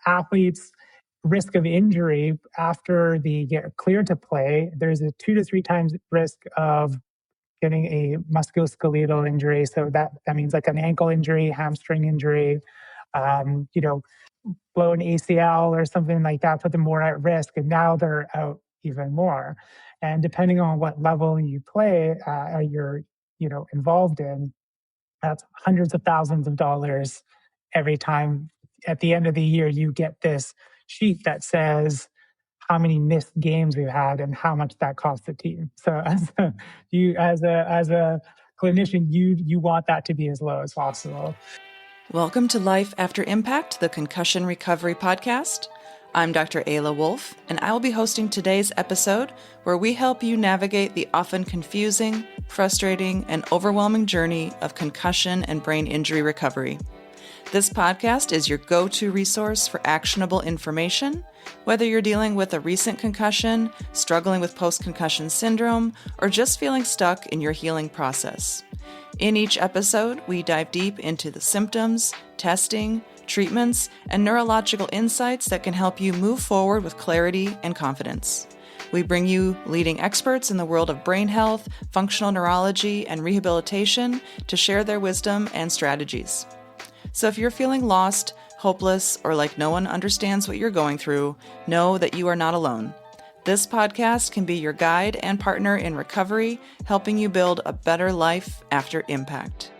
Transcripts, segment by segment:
athletes' risk of injury after they get cleared to play, there's a 2 to 3 times risk of getting a musculoskeletal injury. So that means like an ankle injury, hamstring injury, blow an ACL or something like that, put them more at risk. And now they're out even more. And depending on what level you play, you're involved in, that's hundreds of thousands of dollars every time. At the end of the year, you get this sheet that says how many missed games we've had and how much that cost the team. So as a clinician, you want that to be as low as possible. Welcome to Life After Impact, the Concussion Recovery Podcast. I'm Dr. Ayla Wolf, and I will be hosting today's episode where we help you navigate the often confusing, frustrating, and overwhelming journey of concussion and brain injury recovery. This podcast is your go-to resource for actionable information, whether you're dealing with a recent concussion, struggling with post-concussion syndrome, or just feeling stuck in your healing process. In each episode, we dive deep into the symptoms, testing, treatments, and neurological insights that can help you move forward with clarity and confidence. We bring you leading experts in the world of brain health, functional neurology, and rehabilitation to share their wisdom and strategies. So if you're feeling lost, hopeless, or like no one understands what you're going through, know that you are not alone. This podcast can be your guide and partner in recovery, helping you build a better life after impact.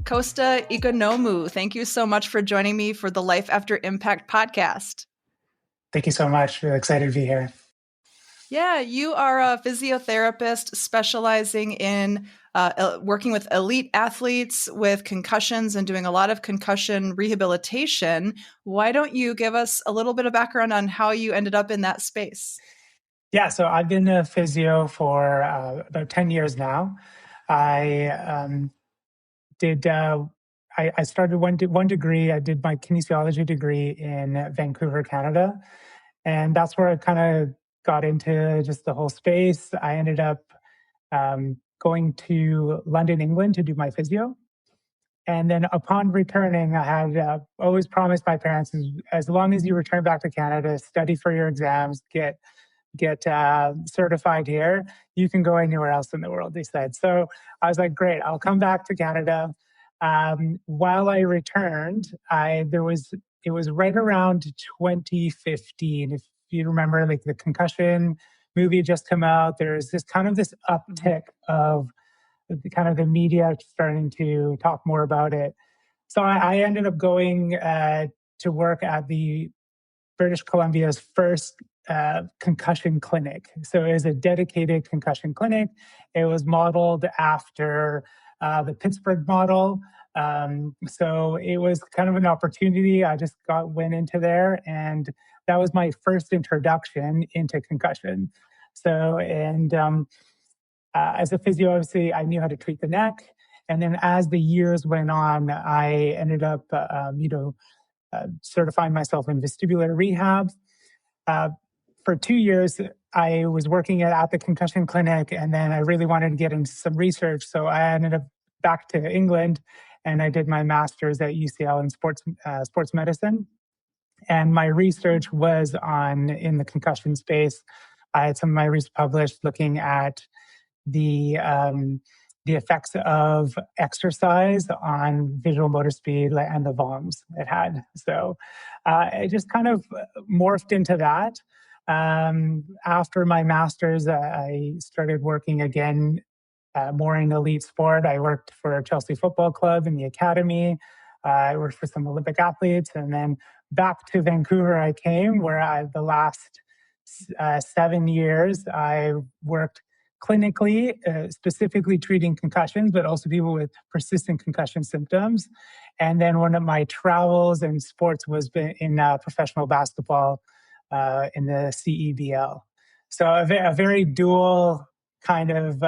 Kosta Ikonomou, thank you so much for joining me for the Life After Impact podcast. Thank you so much. Really excited to be here. Yeah, you are a physiotherapist specializing in working with elite athletes with concussions and doing a lot of concussion rehabilitation. Why don't you give us a little bit of background on how you ended up in that space? Yeah, so I've been a physio for about 10 years now. I started one degree. I did my kinesiology degree in Vancouver, Canada. And that's where I kind of got into just the whole space. I ended up going to London, England to do my physio. And then upon returning, I had always promised my parents, as long as you return back to Canada, study for your exams, get certified here, you can go anywhere else in the world, they said. So I was like, great, I'll come back to Canada. While I returned, it was right around 2015. If you remember, like the concussion movie had just come out, there's this uptick of the media starting to talk more about it. So I ended up going to work at the British Columbia's first concussion clinic. So it was a dedicated concussion clinic. It was modeled after the Pittsburgh model. So it was kind of an opportunity. I just went into there, and that was my first introduction into concussion. So, as a physio, obviously, I knew how to treat the neck. And then as the years went on, I ended up, certifying myself in vestibular rehab. For 2 years, I was working at the concussion clinic, and then I really wanted to get into some research. So I ended up back to England, and I did my master's at UCL in sports medicine. And my research was in the concussion space. I had some of my research published looking at the effects of exercise on visual motor speed and the VOMs it had. So it just kind of morphed into that. After my master's, I started working again more in elite sport. I worked for Chelsea Football Club in the academy. I worked for some Olympic athletes, and then back to Vancouver I came, where the last 7 years I worked clinically, specifically treating concussions, but also people with persistent concussion symptoms. And then one of my travels in sports was in professional basketball in the CEBL. So a very dual kind of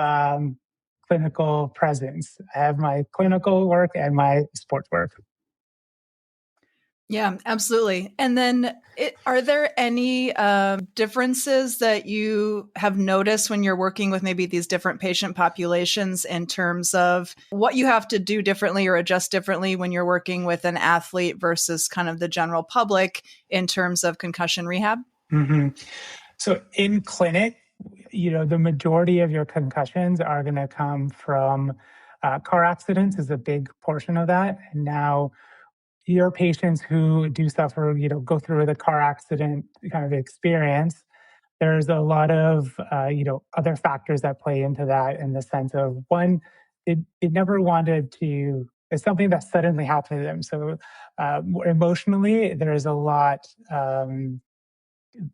clinical presence. I have my clinical work and my sports work. Yeah, absolutely. And then are there any differences that you have noticed when you're working with maybe these different patient populations in terms of what you have to do differently or adjust differently when you're working with an athlete versus kind of the general public in terms of concussion rehab? Mm-hmm. So in clinic, the majority of your concussions are going to come from car accidents is a big portion of that. And now your patients who do suffer, go through the car accident kind of experience, there's a lot of, other factors that play into that in the sense of one, they never wanted to, it's something that suddenly happened to them. So emotionally, there's a lot,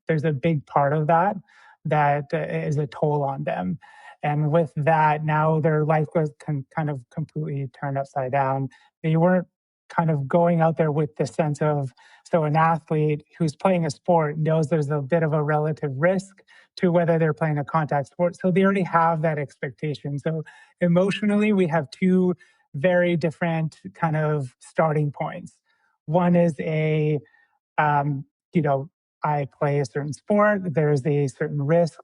there's a big part of that that is a toll on them. And with that, now their life was kind of completely turned upside down. They weren't kind of going out there with the sense of, so an athlete who's playing a sport knows there's a bit of a relative risk to whether they're playing a contact sport. So they already have that expectation. So emotionally, we have two very different kind of starting points. One is a um, you know, I play a certain sport, there's a certain risk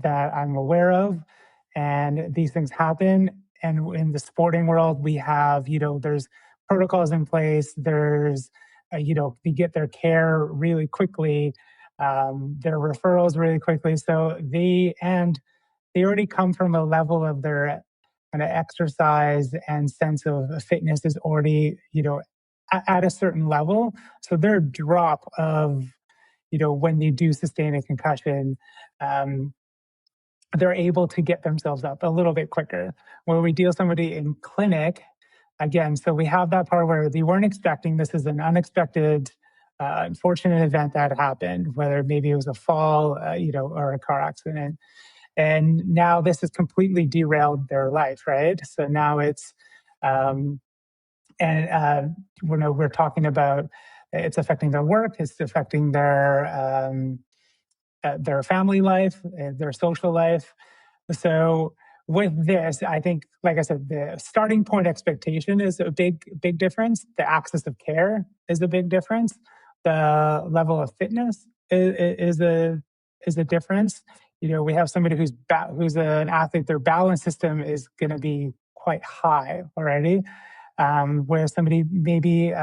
that I'm aware of, and these things happen. And in the sporting world, we have, there's protocols in place, there's, they get their care really quickly, their referrals really quickly. So they already come from a level of their kind of exercise and sense of fitness is already, at a certain level. So their drop of, when they do sustain a concussion, um, they're able to get themselves up a little bit quicker. When we deal somebody in clinic, again, so we have that part where they weren't expecting, this is an unexpected, unfortunate event that happened, whether maybe it was a fall, or a car accident. And now this has completely derailed their life, right? So now it's, um, and we're talking about it's affecting their work, it's affecting their family life, their social life. So with this, I think, like I said, the starting point expectation is a big difference. The access of care is a big difference. The level of fitness is a difference. We have somebody who's an athlete. Their balance system is going to be quite high already, where somebody maybe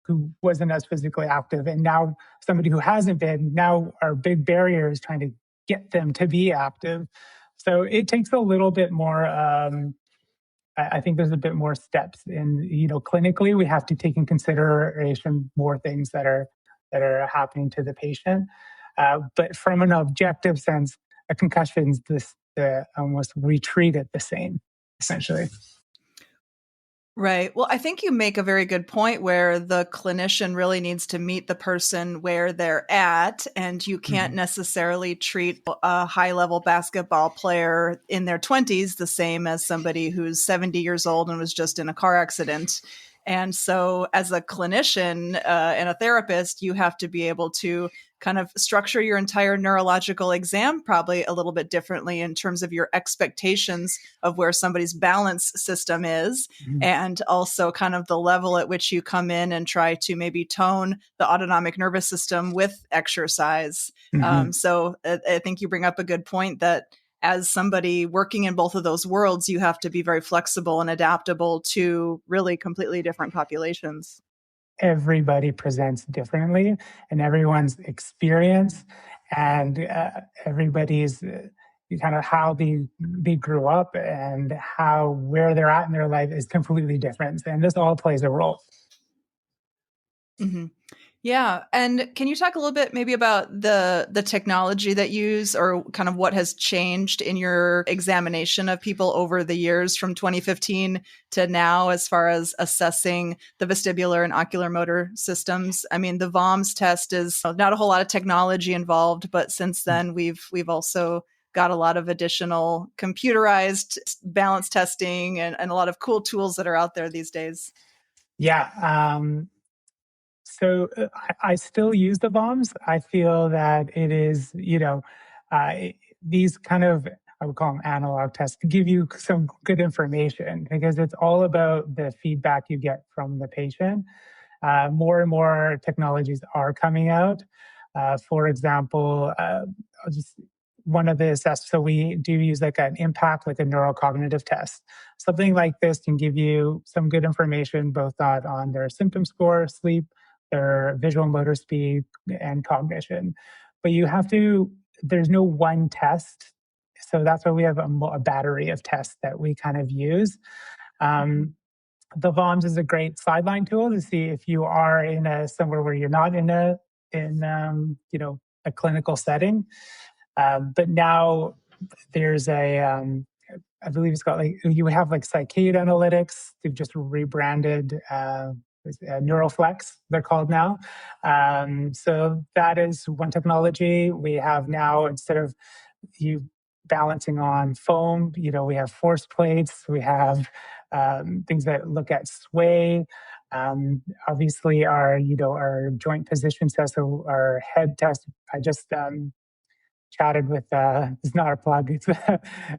who wasn't as physically active, and now somebody who hasn't been. Now our big barrier is trying to get them to be active. So it takes a little bit more. I think there's a bit more steps, and clinically we have to take in consideration more things that are happening to the patient. But from an objective sense, a concussion is almost we treat it the same, essentially. Right. Well, I think you make a very good point where the clinician really needs to meet the person where they're at, and you can't Mhm. necessarily treat a high level basketball player in their 20s the same as somebody who's 70 years old and was just in a car accident. And so, as a clinician and a therapist, you have to be able to kind of structure your entire neurological exam probably a little bit differently in terms of your expectations of where somebody's balance system is, Mhm. and also kind of the level at which you come in and try to maybe tone the autonomic nervous system with exercise. Mhm. So I think you bring up a good point that as somebody working in both of those worlds, you have to be very flexible and adaptable to really completely different populations. Everybody presents differently, and everyone's experience and everybody's kind of how they grew up and how where they're at in their life is completely different, and this all plays a role. hmm Yeah. And can you talk a little bit maybe about the technology that you use or kind of what has changed in your examination of people over the years from 2015 to now as far as assessing the vestibular and ocular motor systems? I mean, the VOMS test is not a whole lot of technology involved, but since then we've also got a lot of additional computerized balance testing and a lot of cool tools that are out there these days. Yeah. So I still use the bombs. I feel that it is, these kind of, I would call them analog tests, to give you some good information because it's all about the feedback you get from the patient. More and more technologies are coming out. For example, just one of the assessments, so we do use like an impact, like a neurocognitive test. Something like this can give you some good information, both on their symptom score, sleep, their visual motor speed, and cognition. But you have to, there's no one test. So that's why we have a battery of tests that we kind of use. The VOMS is a great sideline tool to see if you are in somewhere where you're not in a clinical setting. But now there's I believe it's got you have like Psychade Analytics. They've just rebranded Neuroflex, they're called now. So that is one technology. We have now, instead of you balancing on foam, we have force plates. We have things that look at sway. Obviously, our joint position test, so our head test. I just chatted with, it's not a plug, it's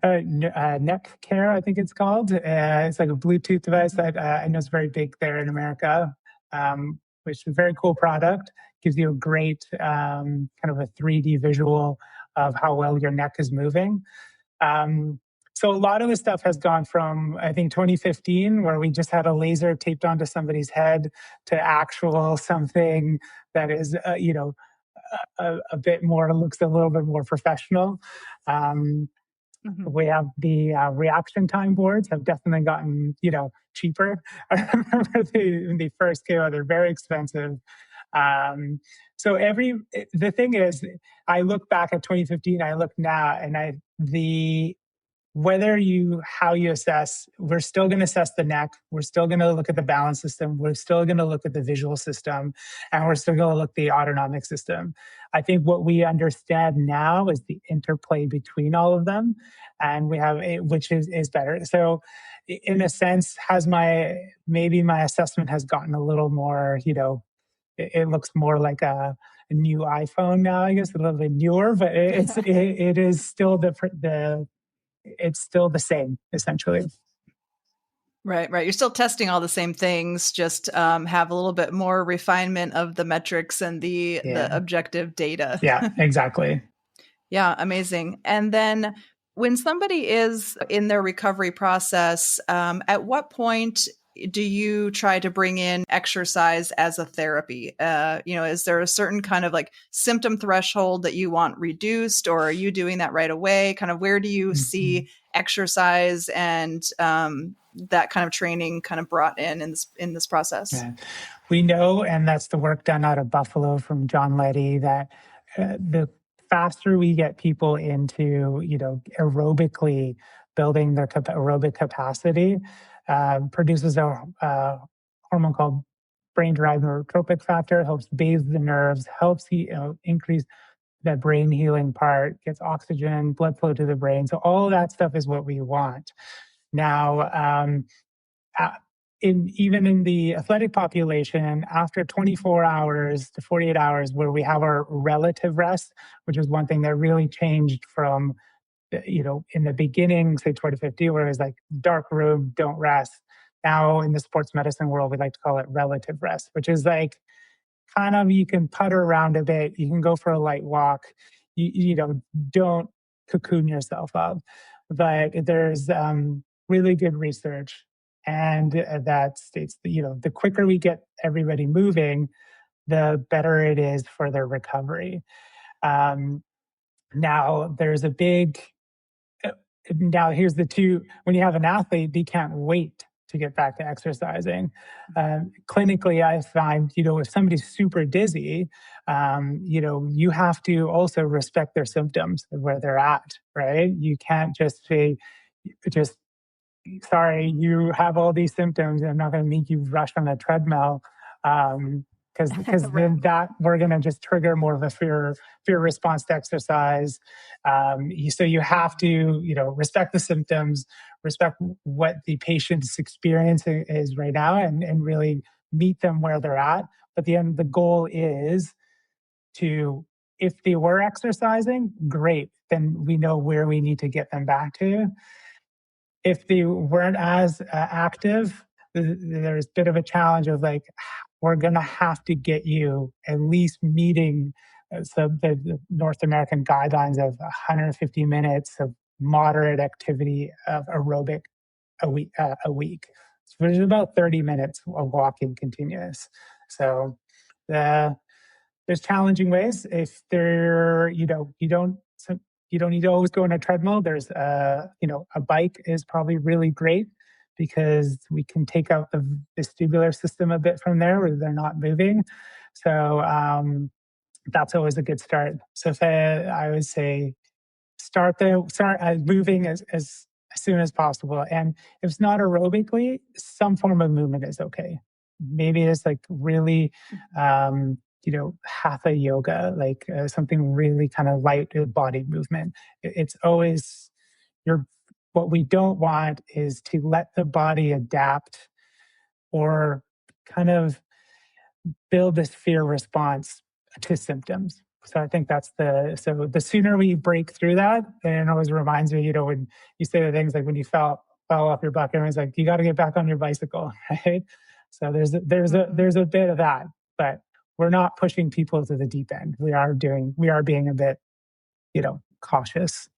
Neck Care, I think it's called. It's like a Bluetooth device that I know is very big there in America, which is a very cool product. Gives you a great kind of a 3D visual of how well your neck is moving. So a lot of the stuff has gone from, I think, 2015, where we just had a laser taped onto somebody's head, to actual something that is, a bit more, looks a little bit more professional. We have the reaction time boards have definitely gotten, cheaper. I remember when they first came out, they're very expensive. So the thing is, I look back at 2015, I look now, and how you assess, we're still going to assess the neck. We're still going to look at the balance system. We're still going to look at the visual system, and we're still going to look at the autonomic system. I think what we understand now is the interplay between all of them, and we have which is better. So in a sense, maybe my assessment has gotten a little more, it looks more like a new iPhone now, I guess, a little bit newer, but it is still it's still the same, essentially. Right. You're still testing all the same things, just have a little bit more refinement of the metrics and the objective data. Yeah, exactly. Yeah, amazing. And then when somebody is in their recovery process, at what point do you try to bring in exercise as a therapy? Is there a certain kind of like symptom threshold that you want reduced, or are you doing that right away? Kind of where do you see exercise and that kind of training kind of brought in this process? Yeah. We know, and that's the work done out of Buffalo from John Letty, that the faster we get people into, aerobically building their aerobic capacity, produces a hormone called brain-derived neurotrophic factor, helps bathe the nerves, helps increase the brain healing part, gets oxygen, blood flow to the brain. So all that stuff is what we want. Now, even in the athletic population, after 24 hours to 48 hours, where we have our relative rest, which is one thing that really changed from, in the beginning, say 2050, where it was like dark room, don't rest. Now in the sports medicine world, we like to call it relative rest, which is like kind of, you can putter around a bit, you can go for a light walk, don't cocoon yourself up. But there's really good research, and that states that, the quicker we get everybody moving, the better it is for their recovery. Now there's a big, now here's the two, when you have an athlete, they can't wait to get back to exercising. Clinically, I find, if somebody's super dizzy, you have to also respect their symptoms of where they're at, right? You can't just say, sorry, you have all these symptoms, I'm not going to make you rush on a treadmill. Because then that we're going to just trigger more of a fear response to exercise. So you have to, respect the symptoms, respect what the patient's experience is right now, and really meet them where they're at. But the goal is to, if they were exercising, great, then we know where we need to get them back to. If they weren't as active, there's a bit of a challenge of like, we're going to have to get you at least meeting the North American guidelines of 150 minutes of moderate activity of aerobic a week. So there's about 30 minutes of walking continuous. So there's challenging ways. If there, you don't need to always go on a treadmill. There's a bike is probably really great because we can take out the vestibular system a bit from there where they're not moving. So that's always a good start. So if I would say start moving as soon as possible. And if it's not aerobically, some form of movement is okay. Maybe it's like really, hatha yoga, like something really kind of light body movement. It's always what we don't want is to let the body adapt or kind of build this fear response to symptoms. So I think so the sooner we break through that, and it always reminds me, when you say the things like when you fell off your bike, everyone's like, you got to get back on your bicycle, right? So there's a bit of that, but we're not pushing people to the deep end. We are being a bit, cautious.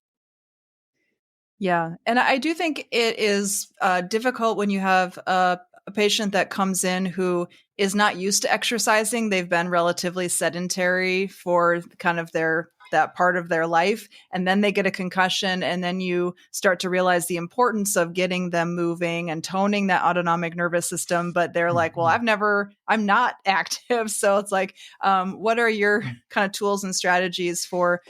Yeah. And I do think it is difficult when you have a patient that comes in who is not used to exercising. They've been relatively sedentary for kind of that part of their life. And then they get a concussion, and then you start to realize the importance of getting them moving and toning that autonomic nervous system. But they're like, well, I'm not active. So it's like, what are your kind of tools and strategies for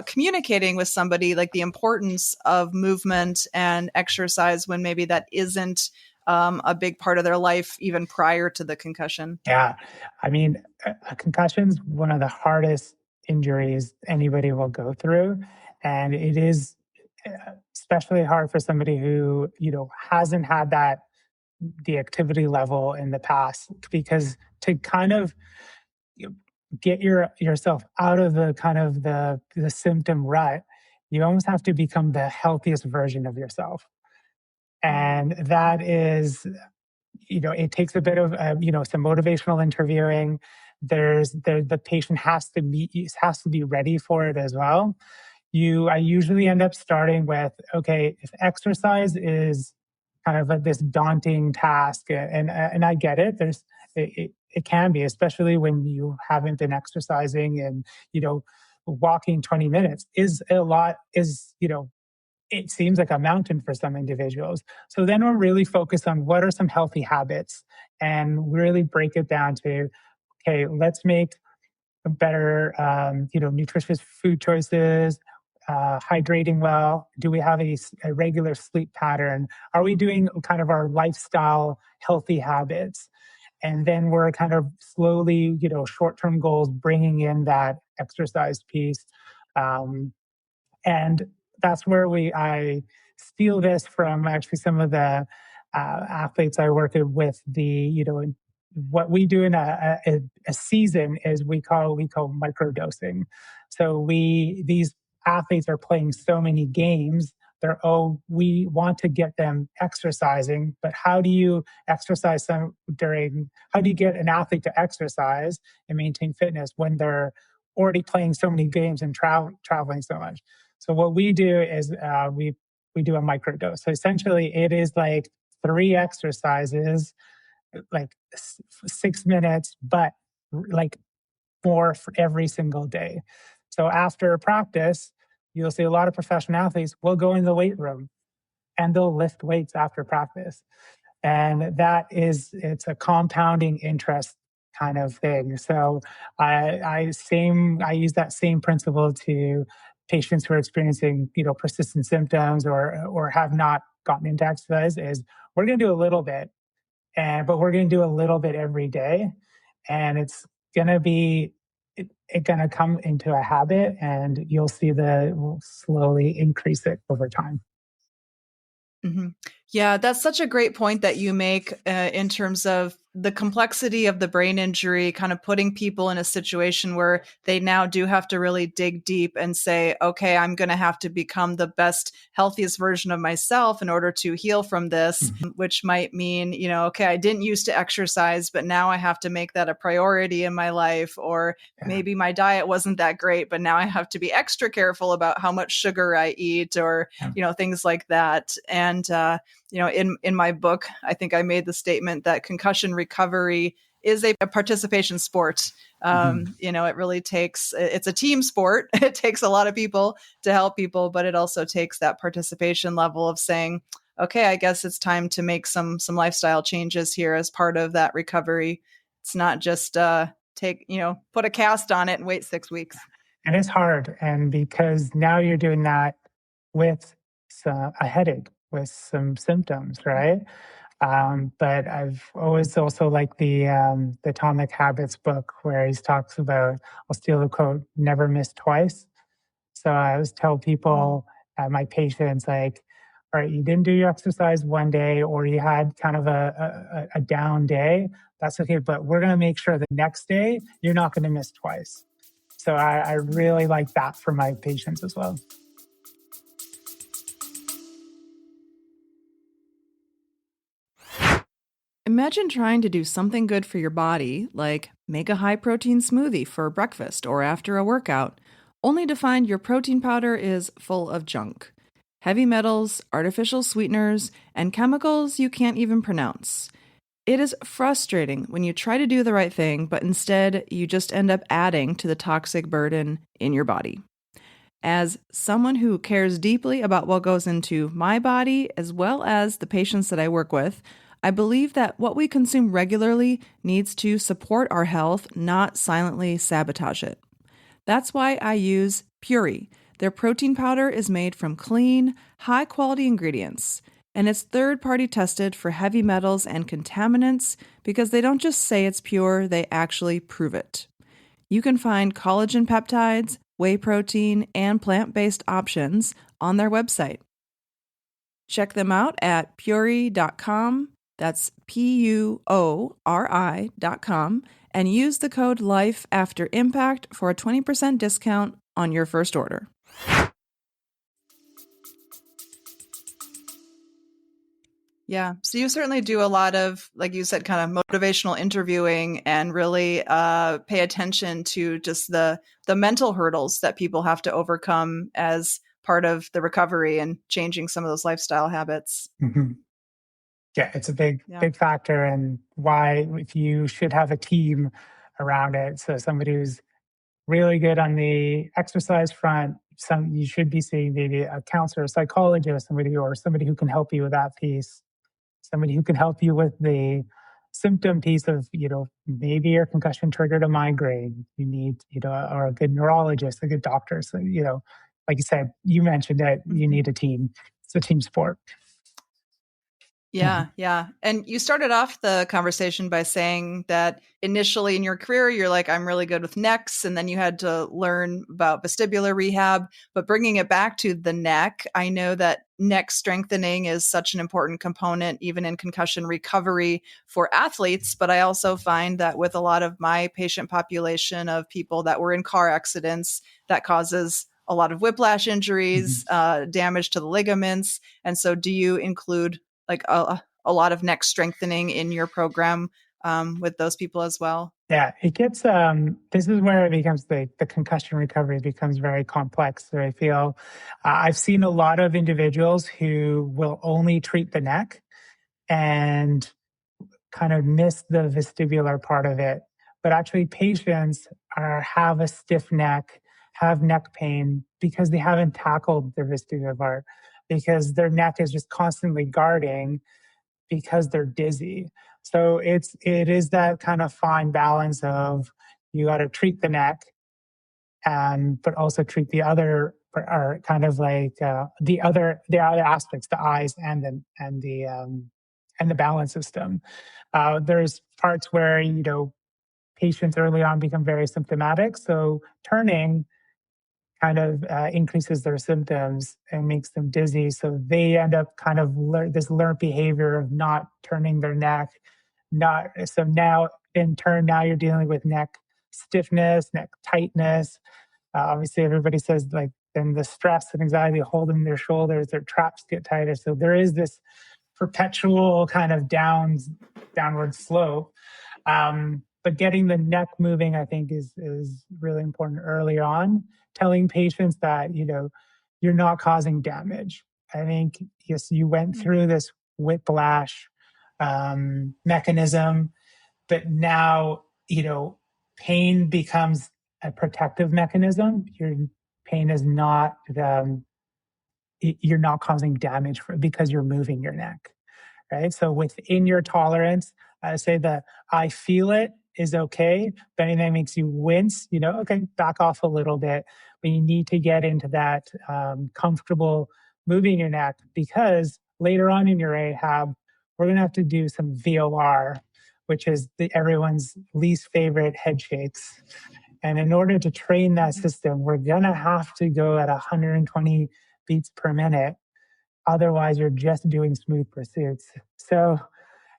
communicating with somebody like the importance of movement and exercise when maybe that isn't a big part of their life even prior to the concussion? Yeah. I mean, a concussion is one of the hardest injuries anybody will go through. And it is especially hard for somebody who, hasn't had the activity level in the past, because to kind of get yourself out of the kind of the symptom rut, you almost have to become the healthiest version of yourself. And that is, it takes a bit of, some motivational interviewing. The patient has to be ready for it as well. I usually end up starting with, okay, if exercise is kind of this daunting task, and I get it. It can be, especially when you haven't been exercising, and walking 20 minutes is a lot. It seems like a mountain for some individuals. So then we're really focused on what are some healthy habits, and really break it down to, okay, let's make better, nutritious food choices, hydrating well. Do we have a regular sleep pattern? Are we doing kind of our lifestyle healthy habits? And then we're kind of slowly, short-term goals, bringing in that exercise piece. And that's where I steal this from actually some of the athletes I work with. What we do in a season is we call microdosing. So these athletes are playing so many games. We want to get them exercising, but how do you exercise how do you get an athlete to exercise and maintain fitness when they're already playing so many games and traveling so much? So what we do is we do a microdose. So essentially, it is like 3 exercises, like 6 minutes, but like 4 for every single day. So after practice, you'll see a lot of professional athletes will go in the weight room and they'll lift weights after practice. And it's a compounding interest kind of thing. So I use that same principle to patients who are experiencing, persistent symptoms or have not gotten into exercise. Is we're going to do a little bit, but we're going to do a little bit every day, and it's going to be going to come into a habit, and you'll see we'll slowly increase it over time. Mm-hmm. Yeah, that's such a great point that you make in terms of the complexity of the brain injury, kind of putting people in a situation where they now do have to really dig deep and say, okay, I'm going to have to become the best, healthiest version of myself in order to heal from this, which might mean, okay, I didn't used to exercise, but now I have to make that a priority in my life. Or maybe my diet wasn't that great, but now I have to be extra careful about how much sugar I eat, or, things like that. And, in my book, I think I made the statement that concussion recovery is a participation sport. It really it's a team sport. It takes a lot of people to help people, but it also takes that participation level of saying, okay, I guess it's time to make some lifestyle changes here as part of that recovery. It's not just put a cast on it and wait 6 weeks. And it's hard. And because now you're doing that with a headache, with some symptoms, right? But I've always also liked the Atomic Habits book, where he talks about, I'll steal the quote, never miss twice. So I always tell people, my patients, like, all right, you didn't do your exercise one day, or you had kind of a down day. That's okay, but we're going to make sure the next day you're not going to miss twice. So I really like that for my patients as well. Imagine trying to do something good for your body, like make a high-protein smoothie for breakfast or after a workout, only to find your protein powder is full of junk. Heavy metals, artificial sweeteners, and chemicals you can't even pronounce. It is frustrating when you try to do the right thing, but instead you just end up adding to the toxic burden in your body. As someone who cares deeply about what goes into my body, as well as the patients that I work with, I believe that what we consume regularly needs to support our health, not silently sabotage it. That's why I use Puri. Their protein powder is made from clean, high-quality ingredients, and it's third-party tested for heavy metals and contaminants because they don't just say it's pure, they actually prove it. You can find collagen peptides, whey protein, and plant-based options on their website. Check them out at puri.com. That's PUORI.com, and use the code LIFEAFTERIMPACT for a 20% discount on your first order. Yeah, so you certainly do a lot of, like you said, kind of motivational interviewing, and really pay attention to just the mental hurdles that people have to overcome as part of the recovery and changing some of those lifestyle habits. Mm-hmm. Yeah, it's a big factor, and why if you should have a team around it. So somebody who's really good on the exercise front, you should be seeing maybe a counselor, a psychologist, somebody who can help you with that piece, somebody who can help you with the symptom piece of, maybe your concussion triggered a migraine. You need, or a good neurologist, a good doctor. So, like you said, you mentioned that you need a team. It's a team sport. Yeah. And you started off the conversation by saying that initially in your career, you're like, I'm really good with necks. And then you had to learn about vestibular rehab. But bringing it back to the neck, I know that neck strengthening is such an important component, even in concussion recovery for athletes. But I also find that with a lot of my patient population of people that were in car accidents, that causes a lot of whiplash injuries, damage to the ligaments. And so do you include like a lot of neck strengthening in your program with those people as well? Yeah, it gets, this is where it becomes the concussion recovery becomes very complex. So I feel I've seen a lot of individuals who will only treat the neck and kind of miss the vestibular part of it. But actually patients have a stiff neck, have neck pain because they haven't tackled their vestibular part, because their neck is just constantly guarding because they're dizzy. So it is that kind of fine balance of, you got to treat the neck, but also treat the other, or kind of like the other aspects, the eyes and the balance system. There's parts where patients early on become very symptomatic, so turning kind of increases their symptoms and makes them dizzy. So they end up kind of this learned behavior of not turning their neck, so now in turn, now you're dealing with neck stiffness, neck tightness. Obviously, everybody says like then the stress and anxiety holding their shoulders, their traps get tighter. So there is this perpetual kind of downward slope. But getting the neck moving, I think, is really important early on. Telling patients that you're not causing damage. I think yes, you went through this whiplash mechanism, but now pain becomes a protective mechanism. Your pain is not you're not causing damage because you're moving your neck, right? So within your tolerance, I say that I feel it is okay. If anything makes you wince, okay, back off a little bit. But you need to get into that comfortable moving your neck, because later on in your rehab, we're going to have to do some VOR, which is everyone's least favorite head shakes. And in order to train that system, we're going to have to go at 120 beats per minute. Otherwise, you're just doing smooth pursuits. So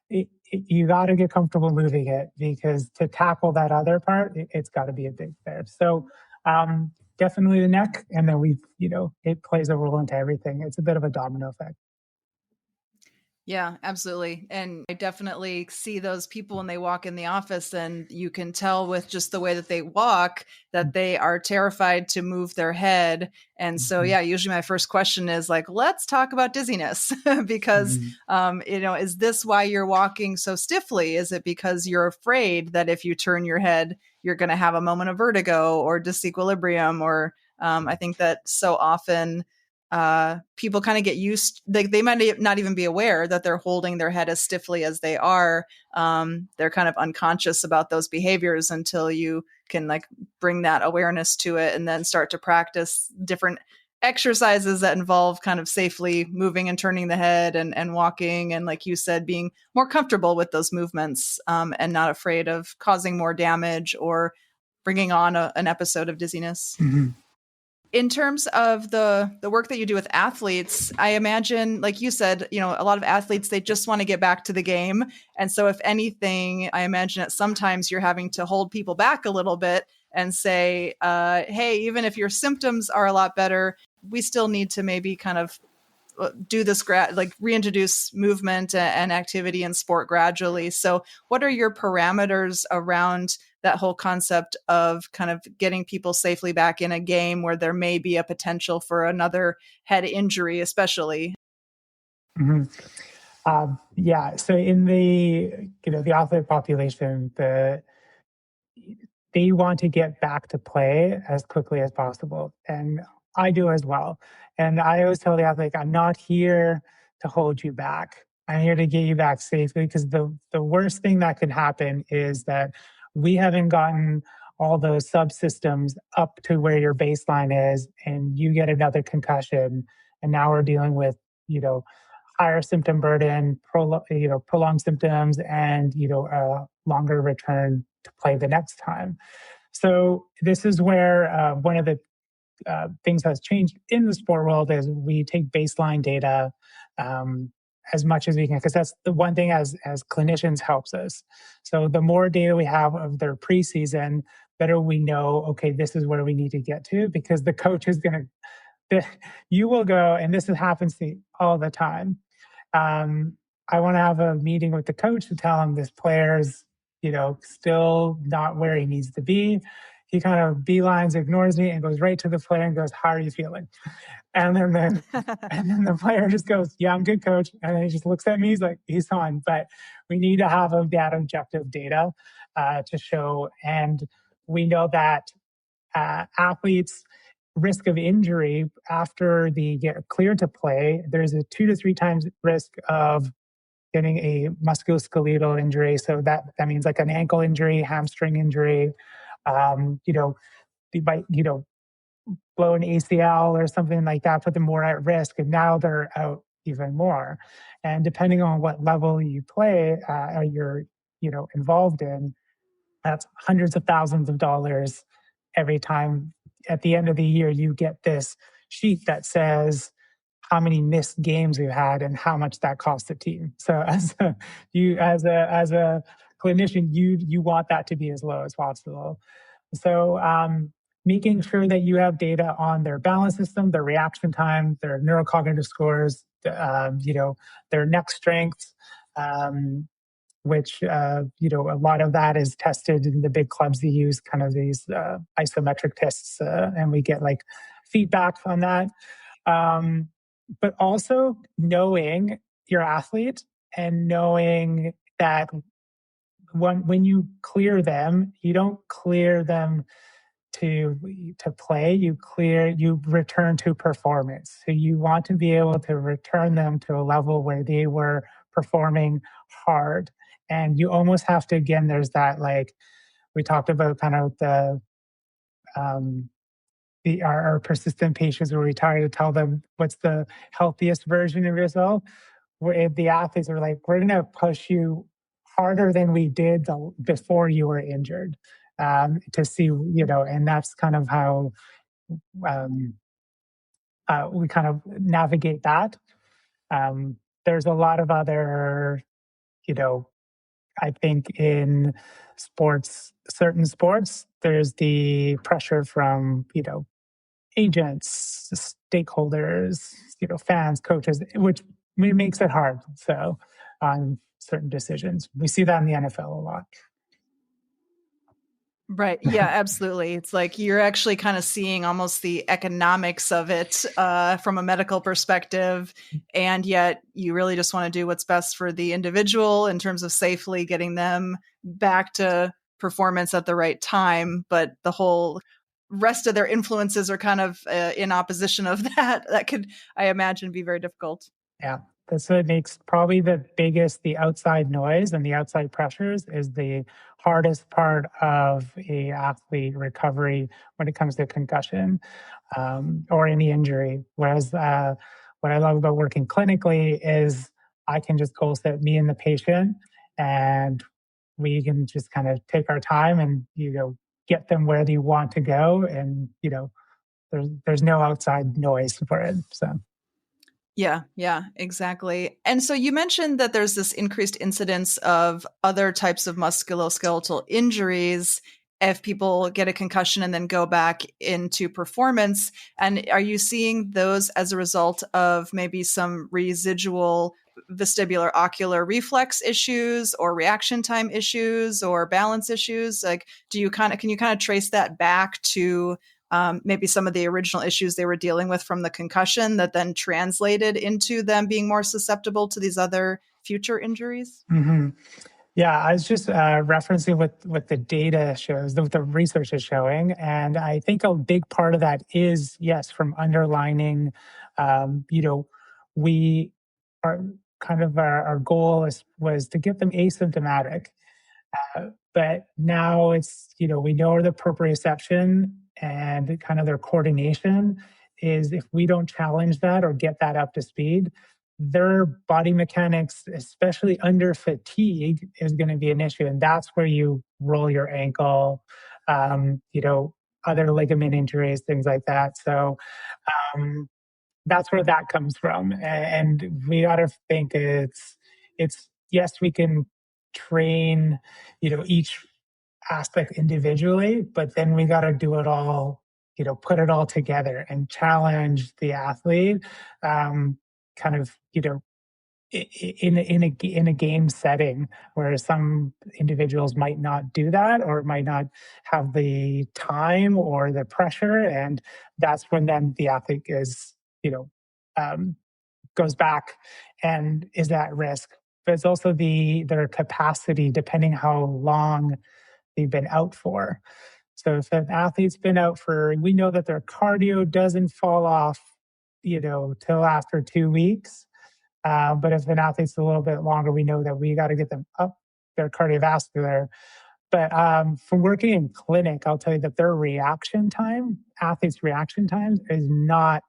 you got to get comfortable moving it, because to tackle that other part, it's got to be a big there. So definitely the neck, and then it plays a role into everything. It's a bit of a domino effect. Yeah, absolutely. And I definitely see those people when they walk in the office, and you can tell with just the way that they walk that they are terrified to move their head. And so, yeah, usually my first question is like, let's talk about dizziness because, is this why you're walking so stiffly? Is it because you're afraid that if you turn your head, you're going to have a moment of vertigo or disequilibrium? Or I think that so often people kind of get used, they might not even be aware that they're holding their head as stiffly as they are. They're kind of unconscious about those behaviors until you can like bring that awareness to it, and then start to practice different exercises that involve kind of safely moving and turning the head and walking. And like you said, being more comfortable with those movements and not afraid of causing more damage or bringing on an episode of dizziness. Mm-hmm. In terms of the work that you do with athletes, I imagine, like you said, a lot of athletes, they just want to get back to the game. And so if anything, I imagine that sometimes you're having to hold people back a little bit and say, hey, even if your symptoms are a lot better, we still need to maybe kind of do this reintroduce movement and activity and sport gradually. So what are your parameters around that whole concept of kind of getting people safely back in a game where there may be a potential for another head injury, especially? Mm-hmm. So in the athlete population, they want to get back to play as quickly as possible. And I do as well. And I always tell the athlete, I'm not here to hold you back. I'm here to get you back safely, because the worst thing that could happen is that we haven't gotten all those subsystems up to where your baseline is, and you get another concussion. And now we're dealing with, higher symptom burden, prolonged symptoms, and, a longer return to play the next time. So this is where one of the things that's changed in the sport world is we take baseline data as much as we can, because that's the one thing as clinicians helps us. So the more data we have of their preseason, better we know, okay, this is where we need to get to, because the coach is going to, you will go, and this happens to me all the time. I want to have a meeting with the coach to tell him this player's, still not where he needs to be. He kind of beelines, ignores me, and goes right to the player and goes, "How are you feeling?" And then the player just goes, "Yeah, I'm good, coach." And then he just looks at me. He's like, "He's fine." But we need to have that objective data to show. And we know that athletes' risk of injury after they get cleared to play, there's a 2 to 3 times risk of getting a musculoskeletal injury. So that means like an ankle injury, hamstring injury. They might, blow an ACL or something like that, put them more at risk. And now they're out even more. And depending on what level you play, you're, involved in, that's hundreds of thousands of dollars every time. At the end of the year, you get this sheet that says how many missed games we've had and how much that cost the team. So as a clinician, you want that to be as low as possible. So making sure that you have data on their balance system, their reaction time, their neurocognitive scores, their neck strength, which a lot of that is tested in the big clubs. They use kind of these isometric tests, and we get like feedback on that. But also knowing your athlete and knowing that when you clear them, you don't clear them to play. You return to performance. So you want to be able to return them to a level where they were performing hard. And you almost have to, again, there's that, like we talked about, kind of our persistent patients where we try to tell them what's the healthiest version of yourself. Where the athletes are like, we're going to push you harder than we did before you were injured, to see, and that's kind of how we kind of navigate that. There's a lot of other, I think in certain sports, there's the pressure from, agents, stakeholders, fans, coaches, which makes it hard. So on certain decisions, we see that in the NFL a lot. Right. Yeah, absolutely. It's like you're actually kind of seeing almost the economics of it from a medical perspective. And yet you really just want to do what's best for the individual in terms of safely getting them back to performance at the right time. But the whole rest of their influences are kind of in opposition of that. That could, I imagine, be very difficult. Yeah. That's what makes probably the outside noise and the outside pressures is the hardest part of a athlete recovery when it comes to concussion, or any injury. Whereas what I love about working clinically is I can just goal set me and the patient, and we can just kind of take our time and, get them where they want to go. And, there's no outside noise for it. So. Yeah, exactly. And so you mentioned that there's this increased incidence of other types of musculoskeletal injuries if people get a concussion and then go back into performance. And are you seeing those as a result of maybe some residual vestibular ocular reflex issues or reaction time issues or balance issues? Like, can you kind of trace that back to maybe some of the original issues they were dealing with from the concussion that then translated into them being more susceptible to these other future injuries? Mm-hmm. Yeah, I was just referencing what the data shows, what the research is showing. And I think a big part of that is, yes, from underlining, we are kind of our goal was to get them asymptomatic. But now it's, we know the proprioception and kind of their coordination is, if we don't challenge that or get that up to speed, their body mechanics, especially under fatigue, is going to be an issue. And that's where you roll your ankle, other ligament injuries, things like that. So that's where that comes from. And we got to think it's yes, we can train, each aspect individually, but then we got to do it all, put it all together and challenge the athlete, kind of, in a game setting where some individuals might not do that or might not have the time or the pressure, and that's when then the athlete is, goes back and is at risk. But it's also their capacity, depending how long they've been out for. So if an athlete's been out we know that their cardio doesn't fall off, till after 2 weeks. But if an athlete's a little bit longer, we know that we got to get them up their cardiovascular. But from working in clinic, I'll tell you that athletes' reaction time is not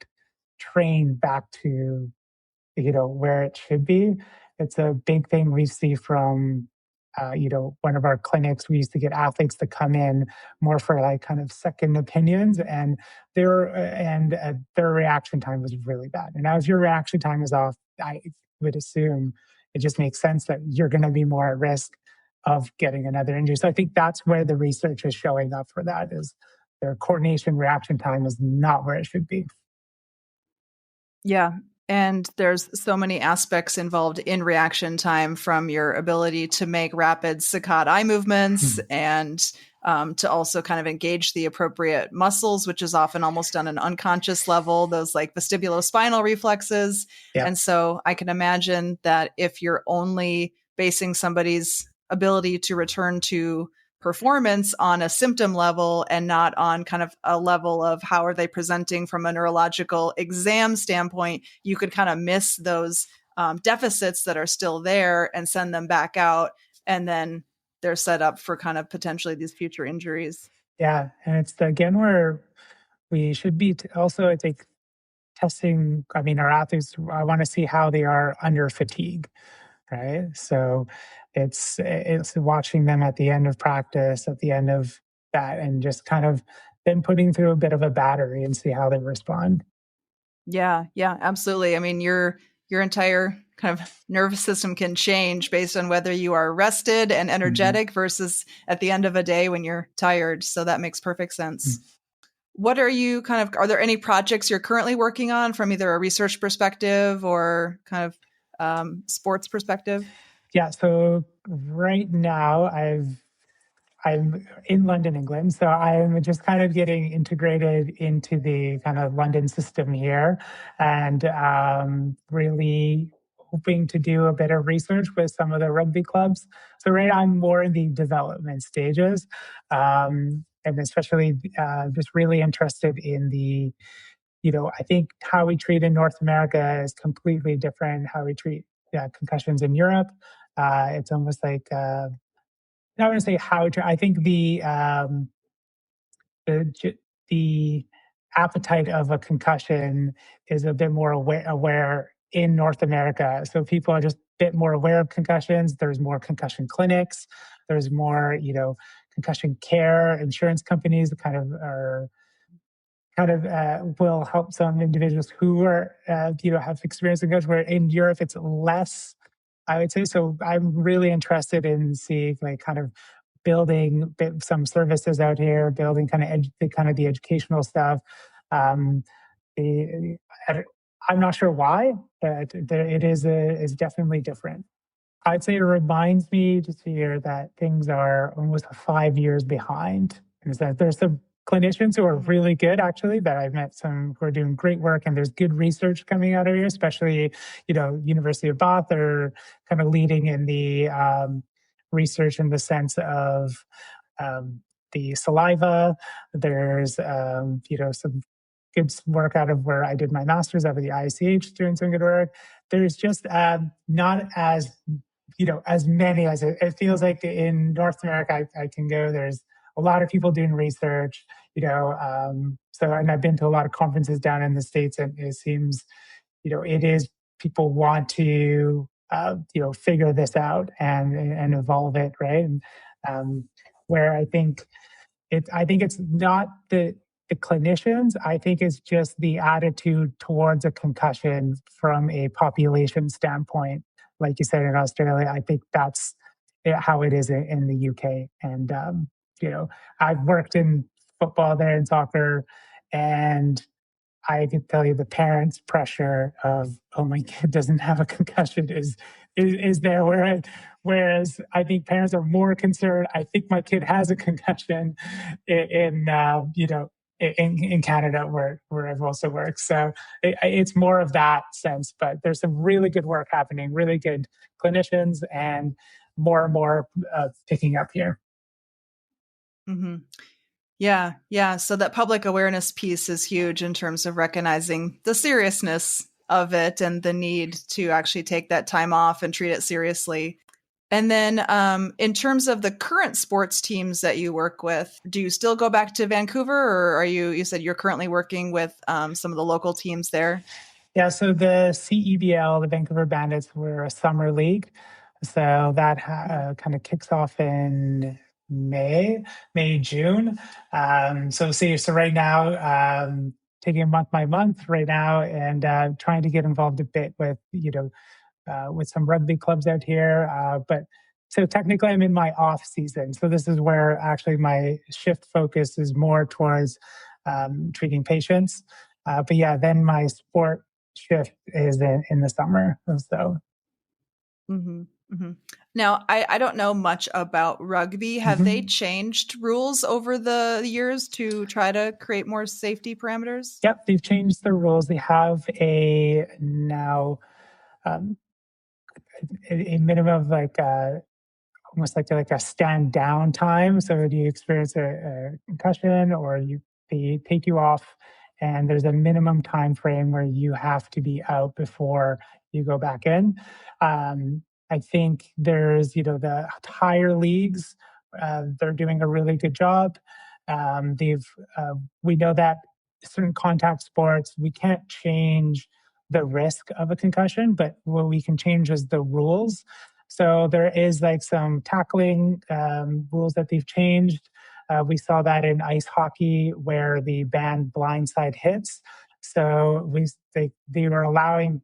trained back to, where it should be. It's a big thing we see from one of our clinics, we used to get athletes to come in more for like kind of second opinions, and their reaction time was really bad. And now, if your reaction time is off, I would assume it just makes sense that you're going to be more at risk of getting another injury. So I think that's where the research is showing up for that, is their coordination reaction time is not where it should be. Yeah. And there's so many aspects involved in reaction time, from your ability to make rapid saccade eye movements and to also kind of engage the appropriate muscles, which is often almost on an unconscious level, those like vestibulospinal reflexes. Yeah. And so I can imagine that if you're only basing somebody's ability to return to performance on a symptom level and not on kind of a level of how are they presenting from a neurological exam standpoint, you could kind of miss those deficits that are still there and send them back out. And then they're set up for kind of potentially these future injuries. Yeah. And it's again where we should be also, I think, testing. I mean, our athletes, I want to see how they are under fatigue. Right. So it's watching them at the end of practice, at the end of that, and just kind of then putting through a bit of a battery and see how they respond. Yeah, absolutely. I mean, your entire kind of nervous system can change based on whether you are rested and energetic versus at the end of a day when you're tired. So that makes perfect sense. What are you are there any projects you're currently working on from either a research perspective or kind of sports perspective? Yeah. So right now I'm in London, England. So I'm just kind of getting integrated into the kind of London system here, and really hoping to do a bit of research with some of the rugby clubs. So right now I'm more in the development stages, and especially just really interested in the, I think how we treat in North America is completely different how we treat concussions in Europe. It's almost like I want to say how to. I think the appetite of a concussion is a bit more aware in North America. So people are just a bit more aware of concussions. There's more concussion clinics. There's more, concussion care. Insurance companies will help some individuals who are, have experience in concussion. Where in Europe, it's less, I would say. So I'm really interested in seeing like kind of building some services out here, building kind of the educational stuff. Um, the, I'm not sure why, but it is definitely different. I'd say it reminds me just here that things are almost 5 years behind. Is that there's some clinicians who are really good, actually, that I've met some who are doing great work, and there's good research coming out of here, especially, University of Bath are kind of leading in the research in the sense of the saliva. There's, some good work out of where I did my master's out of the ICH, doing some good work. There's just not as many as it feels like in North America. I can go. There's a lot of people doing research, and I've been to a lot of conferences down in the States, and it seems, it is people want to, figure this out and evolve it, right? And where I think it's not the clinicians. I think it's just the attitude towards a concussion from a population standpoint. Like you said, in Australia, I think that's how it is in the UK. And, I've worked in football there and soccer, and I can tell you the parents' pressure of, oh, my kid doesn't have a concussion is there. Whereas I think parents are more concerned. I think my kid has a concussion in Canada where I've also worked. So it's more of that sense. But there's some really good work happening, really good clinicians, and more picking up here. Mm-hmm. Yeah. So that public awareness piece is huge in terms of recognizing the seriousness of it and the need to actually take that time off and treat it seriously. And then in terms of the current sports teams that you work with, do you still go back to Vancouver, or you said you're currently working with some of the local teams there? Yeah, so the CEBL, the Vancouver Bandits, were a summer league. So that kind of kicks off in May, June. So right now, taking it month by month right now, and trying to get involved a bit with with some rugby clubs out here. But so technically, I'm in my off season. So this is where actually my shift focus is more towards treating patients. But yeah, then my sport shift is in the summer. So. Mm-hmm. Mm-hmm. Now, I don't know much about rugby. Have they changed rules over the years to try to create more safety parameters? Yep, they've changed the rules. They have a now a minimum of like almost like a stand down time. So do you experience a concussion or they take you off, and there's a minimum time frame where you have to be out before you go back in. I think there's the higher leagues, they're doing a really good job. They've We know that certain contact sports we can't change the risk of a concussion, but what we can change is the rules. So there is like some tackling rules that they've changed. We saw that in ice hockey where the banned blindside hits. So they were allowing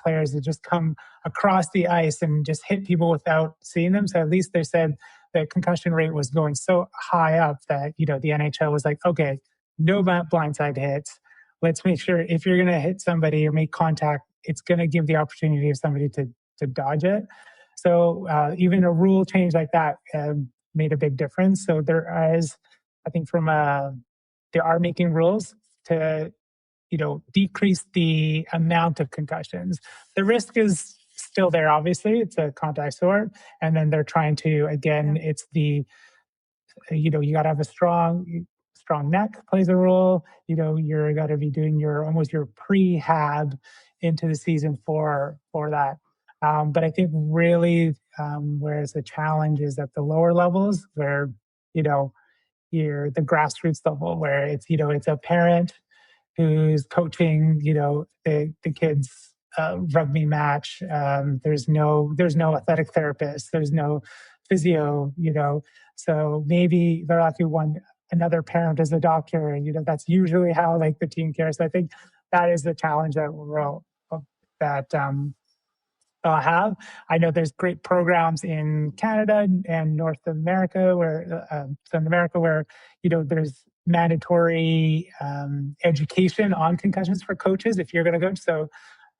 players to just come across the ice and just hit people without seeing them. So at least they said the concussion rate was going so high up that the NHL was like, okay, no blindside hits. Let's make sure if you're going to hit somebody or make contact, it's going to give the opportunity of somebody to dodge it. So even a rule change like that made a big difference. So there is, I think, they are making rules to decrease the amount of concussions. The risk is still there. Obviously, it's a contact sport, and then they're trying to it's the you got to have a strong neck plays a role. You're got to be doing your prehab into the season for that. But I think really whereas the challenge is at the lower levels where you're the grassroots level where it's a parent who's coaching the kids rugby match. There's no athletic therapist, there's no physio, so maybe they're lucky another parent is a doctor, and that's usually how like the team cares. So I think that is the challenge that have. I know there's great programs in Canada and North America where South America where there's mandatory education on concussions for coaches if you're going to coach. So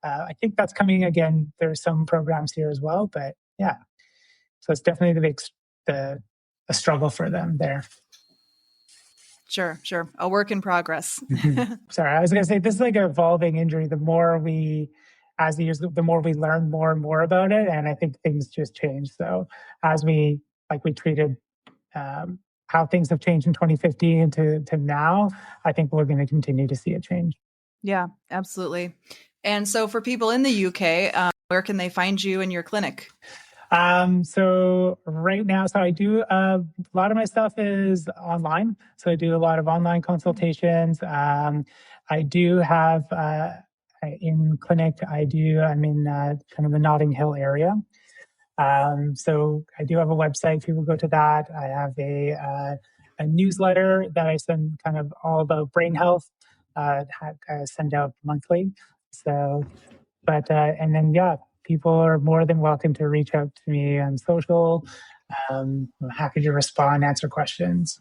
I think that's coming again. There's some programs here as well, but yeah. So it's definitely a struggle for them there. Sure. A work in progress. Sorry, I was going to say this is like an evolving injury. The more as the years, the more we learn more and more about it, and I think things just change. So as we treated how things have changed in 2015 to now, I think we're going to continue to see it change. Yeah, absolutely. And so for people in the UK, where can they find you in your clinic? So right now, I do a lot of my stuff is online. So I do a lot of online consultations. I do have in clinic. I'm in kind of the Notting Hill area. So I do have a website. People go to that. I have a newsletter that I send kind of all about brain health. I send out monthly. So, but and then people are more than welcome to reach out to me on social. I'm happy to respond, answer questions.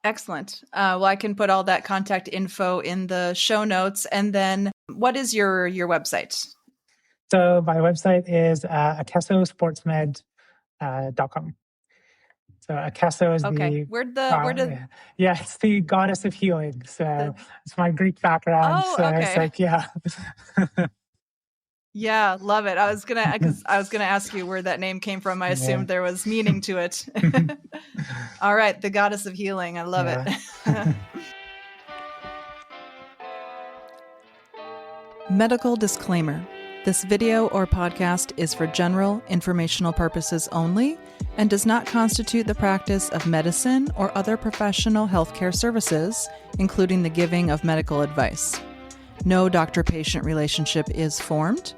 Excellent. Well, I can put all that contact info in the show notes. And then what is your website? So my website is akesosportsmed.com. So Akeso is it's the goddess of healing. So it's my Greek background. Oh, so okay. It's like, yeah. Yeah, love it. I was gonna ask you where that name came from. I assumed there was meaning to it. All right, the goddess of healing. I love it. Medical disclaimer. This video or podcast is for general informational purposes only and does not constitute the practice of medicine or other professional healthcare services, including the giving of medical advice. No doctor-patient relationship is formed.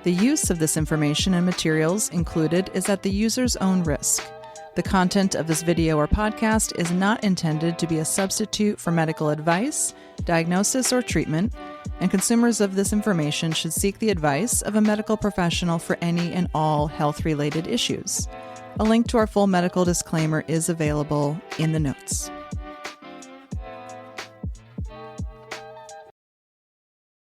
The use of this information and materials included is at the user's own risk. The content of this video or podcast is not intended to be a substitute for medical advice, diagnosis, or treatment, and consumers of this information should seek the advice of a medical professional for any and all health-related issues. A link to our full medical disclaimer is available in the notes.